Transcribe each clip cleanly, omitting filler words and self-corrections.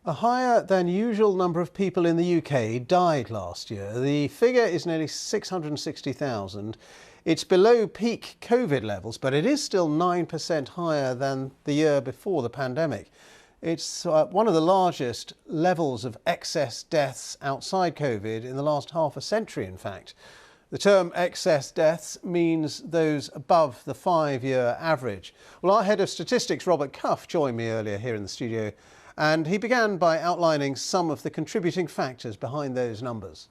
A higher than usual number of people in the UK died last year. The figure is nearly 660,000. It's below peak COVID levels, but it is still 9% higher than the year before the pandemic. It's one of the largest levels of excess deaths outside COVID in the last half a century, in fact. The term excess deaths means those above the 5-year average. Well, our head of statistics, Robert Cuff, joined me earlier here in the studio, and he began by outlining some of the contributing factors behind those numbers.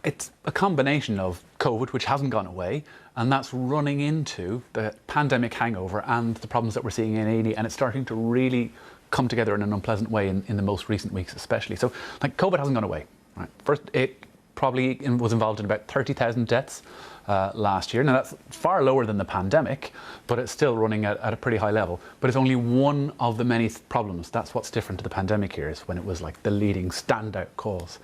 It's a combination of COVID, which hasn't gone away, and that's running into the pandemic hangover and the problems that we're seeing in A&E, and it's starting to really come together in an unpleasant way in the most recent weeks especially. So, like, COVID hasn't gone away. Right? First, it probably was involved in about 30,000 deaths last year. Now, that's far lower than the pandemic, but it's still running at a pretty high level. But it's only one of the many problems. That's what's different to the pandemic here, is when it was like the leading standout cause.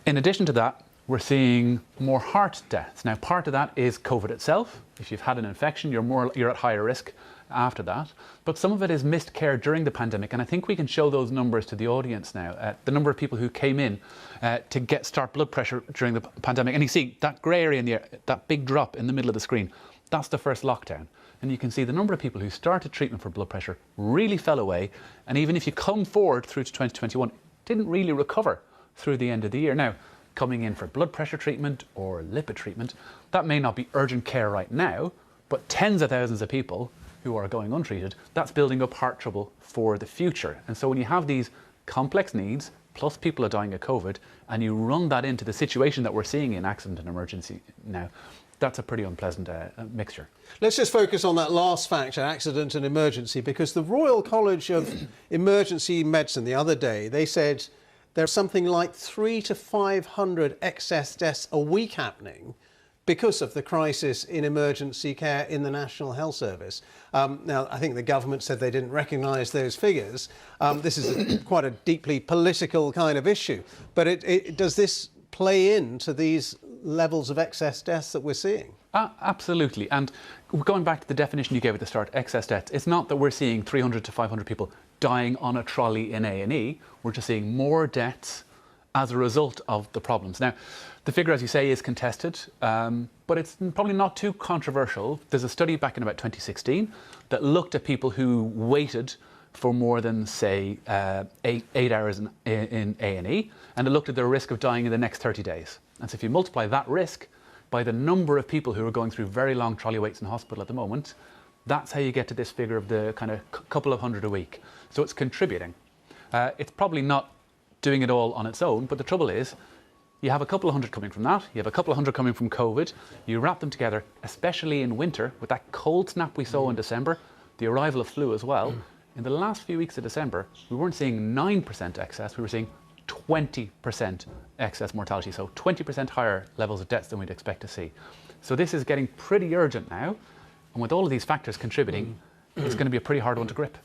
In addition to that, we're seeing more heart deaths. Now, part of that is COVID itself. If you've had an infection, you're at higher risk after that. But some of it is missed care during the pandemic, and I think we can show those numbers to the audience now. The number of people who came in to start blood pressure during the pandemic, and you see that grey area in the air, that big drop in the middle of the screen, that's the first lockdown. And you can see the number of people who started treatment for blood pressure really fell away, and even if you come forward through to 2021, didn't really recover through the end of the year. Now, coming in for blood pressure treatment or lipid treatment, that may not be urgent care right now, but tens of thousands of people who are going untreated, that's building up heart trouble for the future. And so when you have these complex needs, plus people are dying of COVID, and you run that into the situation that we're seeing in accident and emergency now, that's a pretty unpleasant mixture. Let's just focus on that last factor, accident and emergency, because the Royal College of Emergency Medicine the other day, they said there's something like 300 to 500 excess deaths a week happening because of the crisis in emergency care in the National Health Service. Now, I think the government said they didn't recognise those figures. This is quite a deeply political kind of issue. But does this play into these levels of excess deaths that we're seeing? Absolutely. And going back to the definition you gave at the start, excess deaths, it's not that we're seeing 300 to 500 people dying on a trolley in A&E. We're just seeing more deaths as a result of the problems. Now, the figure, as you say, is contested, but it's probably not too controversial. There's a study back in about 2016 that looked at people who waited for more than, say, 8 hours in A&E, and it looked at their risk of dying in the next 30 days. And so if you multiply that risk by the number of people who are going through very long trolley waits in hospital at the moment, that's how you get to this figure of the kind of couple of hundred a week. So it's contributing. It's probably not doing it all on its own, but the trouble is, you have a couple of hundred coming from that, you have a couple of hundred coming from COVID, you wrap them together, especially in winter, with that cold snap we saw in December, the arrival of flu as well. In the last few weeks of December, we weren't seeing 9% excess, we were seeing 20% excess mortality, so 20% higher levels of deaths than we'd expect to see. So this is getting pretty urgent now, and with all of these factors contributing, it's going to be a pretty hard one to grip.